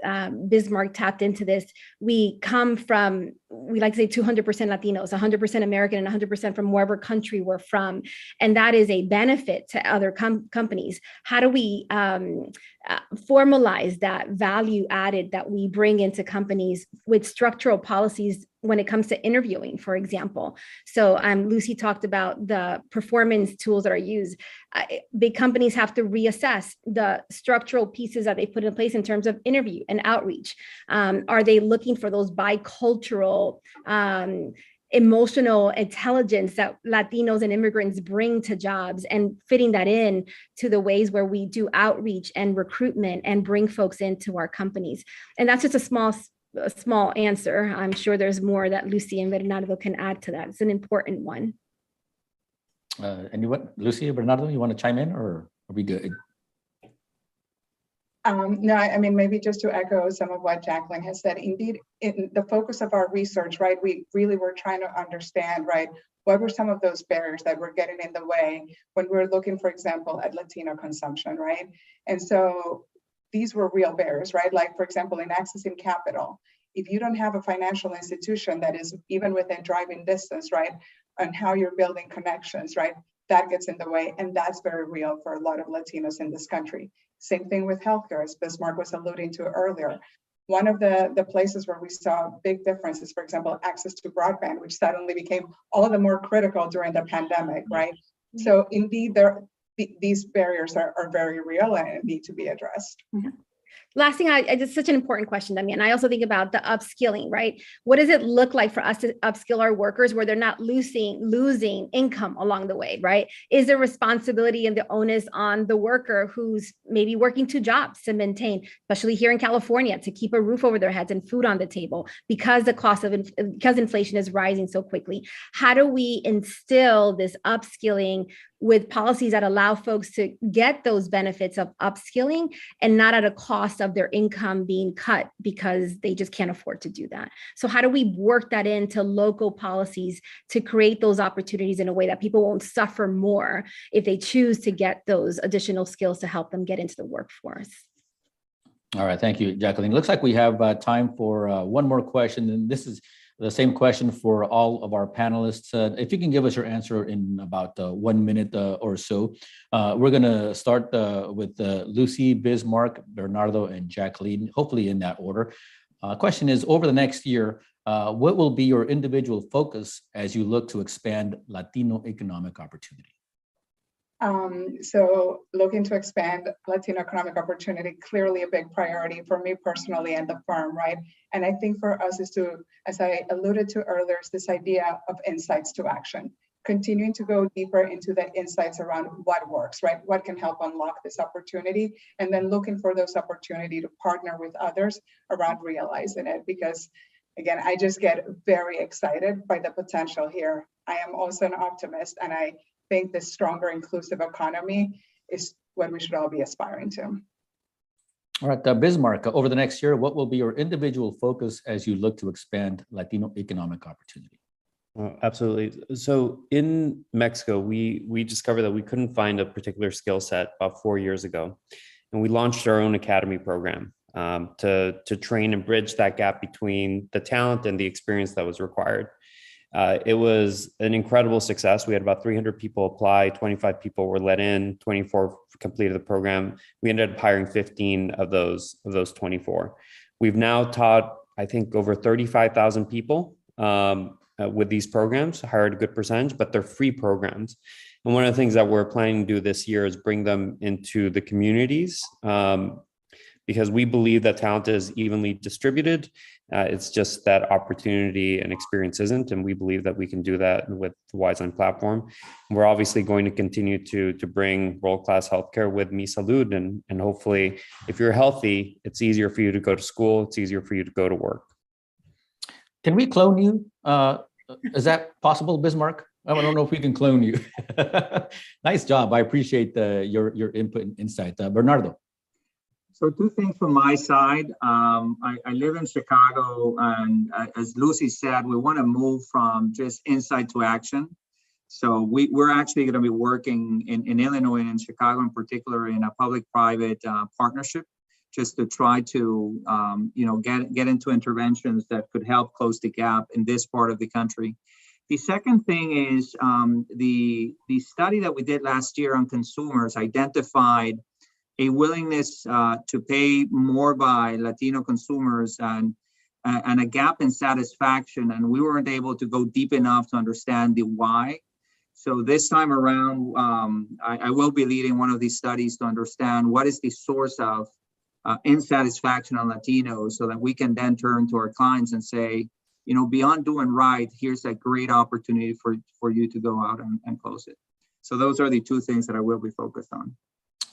Bismarck tapped into this. We come from we like to say 200% Latinos, 100% American, and 100% from wherever country we're from. And that is a benefit to other companies. How do we formalize that value added that we bring into companies with structural policies when it comes to interviewing, for example? So Lucy talked about the performance tools that are used. Big companies have to reassess the structural pieces that they put in place in terms of interview and outreach. Are they looking for those bicultural, emotional intelligence that Latinos and immigrants bring to jobs, and fitting that in to the ways where we do outreach and recruitment and bring folks into our companies? And that's just a small answer. I'm sure there's more that Lucy and Bernardo can add to that. It's an important one.
Anyone, Lucy or Bernardo, you want to chime in, or are we good?
No, I mean, maybe just to echo some of what Jacqueline has said, indeed, in the focus of our research, right, we really were trying to understand, right, what were some of those barriers that were getting in the way when we were looking, for example, at Latino consumption, right? And so these were real barriers, right? Like, for example, in accessing capital, if you don't have a financial institution that is even within driving distance, right, and how you're building connections, right, that gets in the way. And that's very real for a lot of Latinos in this country. Same thing with healthcare, as Bismarck was alluding to earlier. One of the places where we saw big differences, for example, access to broadband, which suddenly became all the more critical during the pandemic, right? So indeed, these barriers are very real and need to be addressed.
Yeah. Last thing, it's such an important question, Damian. I also think about the upskilling, right? What does it look like for us to upskill our workers where they're not losing income along the way, right? Is there responsibility and the onus on the worker who's maybe working 2 jobs to maintain, especially here in California, to keep a roof over their heads and food on the table because the cost of because inflation is rising so quickly? How do we instill this upskilling with policies that allow folks to get those benefits of upskilling and not at a cost of their income being cut because they just can't afford to do that? So how do we work that into local policies to create those opportunities in a way that people won't suffer more if they choose to get those additional skills to help them get into the workforce?
All right, thank you, Jacqueline. Looks like we have time for one more question, and this is the same question for all of our panelists. If you can give us your answer in about 1 minute or so. We're going to start with Lucy, Bismarck, Bernardo, and Jacqueline, hopefully in that order. Question is, over the next year, what will be your individual focus as you look to expand Latino economic opportunity?
So looking to expand Latino economic opportunity, clearly a big priority for me personally and the firm, right? And I think for us is to, as I alluded to earlier, is this idea of insights to action, continuing to go deeper into the insights around what works, right? What can help unlock this opportunity? And then looking for those opportunities to partner with others around realizing it. Because again, I just get very excited by the potential here. I am also an optimist, and I think this stronger, inclusive economy is what we should all be aspiring to.
All right, Bismarck, over the next year, what will be your individual focus as you look to expand Latino economic opportunity?
Absolutely. So in Mexico, we discovered that we couldn't find a particular skill set about 4 years ago. And we launched our own academy program to train and bridge that gap between the talent and the experience that was required. It was an incredible success. We had about 300 people apply, 25 people were let in, 24 completed the program. We ended up hiring 15 of those 24. We've now taught, I think, over 35,000 people with these programs, hired a good percentage, but they're free programs. And one of the things that we're planning to do this year is bring them into the communities because we believe that talent is evenly distributed. It's just that opportunity and experience isn't, and we believe that we can do that with the Wiseline platform. We're obviously going to continue to bring world-class healthcare with Mi Salud, and hopefully, if you're healthy, it's easier for you to go to school, it's easier for you to go to work.
Can we clone you? Is that possible, Bismarck? I don't know if we can clone you. Nice job. I appreciate your input and insight. Bernardo.
So 2 things from my side. I live in Chicago, and as Lucy said, we want to move from just insight to action. So we're actually going to be working in Illinois and in Chicago in particular in a public-private partnership just to try to, get into interventions that could help close the gap in this part of the country. The second thing is the study that we did last year on consumers identified a willingness to pay more by Latino consumers and a gap in satisfaction. And we weren't able to go deep enough to understand the why. So this time around, I will be leading one of these studies to understand what is the source of insatisfaction on Latinos, so that we can then turn to our clients and say, beyond doing right, here's a great opportunity for you to go out and close it. So those are the two things that I will be focused on.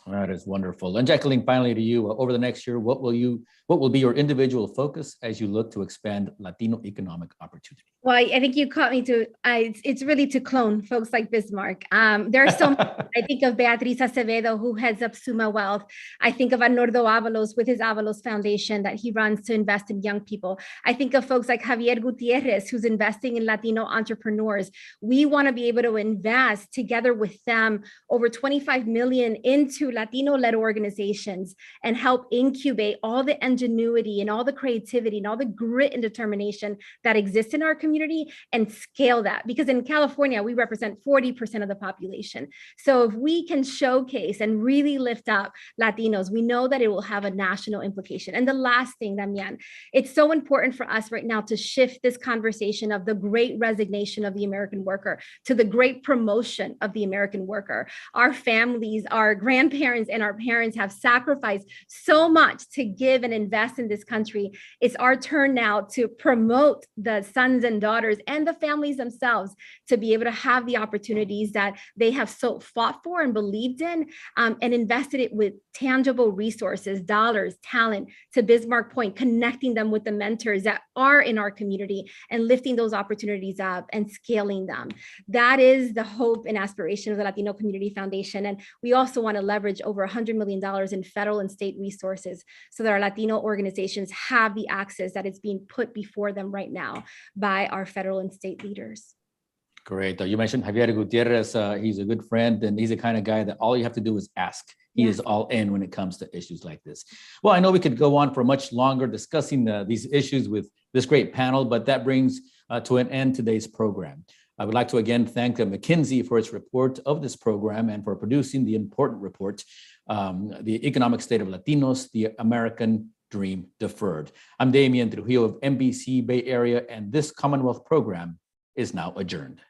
That is wonderful. And Jacqueline, finally to you, over the next year, what will be your individual focus as you look to expand Latino economic opportunity?
Well, I think you caught me to, it's really to clone folks like Bismarck. There are so I think of Beatriz Acevedo, who heads up Suma Wealth. I think of Anordo Avalos with his Avalos Foundation that he runs to invest in young people. I think of folks like Javier Gutierrez, who's investing in Latino entrepreneurs. We want to be able to invest together with them over 25 million into Latino-led organizations and help incubate all the ingenuity and all the creativity and all the grit and determination that exists in our community and scale that. Because in California, we represent 40% of the population. So if we can showcase and really lift up Latinos, we know that it will have a national implication. And the last thing, Damian, it's so important for us right now to shift this conversation of the great resignation of the American worker to the great promotion of the American worker. Our families, our grandparents, and our parents have sacrificed so much to give and invest in this country. It's our turn now to promote the sons and daughters and the families themselves to be able to have the opportunities that they have so fought for and believed in, and invested it with tangible resources, dollars, talent, to Bismarck point, connecting them with the mentors that are in our community and lifting those opportunities up and scaling them. That is the hope and aspiration of the Latino Community Foundation. And we also want to leverage over $100 million in federal and state resources so that our Latino organizations have the access that is being put before them right now by our federal and state leaders.
Great. You mentioned Javier Gutierrez. He's a good friend, and he's the kind of guy that all you have to do is ask. He is all in when it comes to issues like this. Well, I know we could go on for much longer discussing these issues with this great panel, but that brings to an end today's program. I would like to again thank McKinsey for its report of this program and for producing the important report, The Economic State of Latinos, the American Dream Deferred. I'm Damian Trujillo of NBC Bay Area, and this Commonwealth program is now adjourned.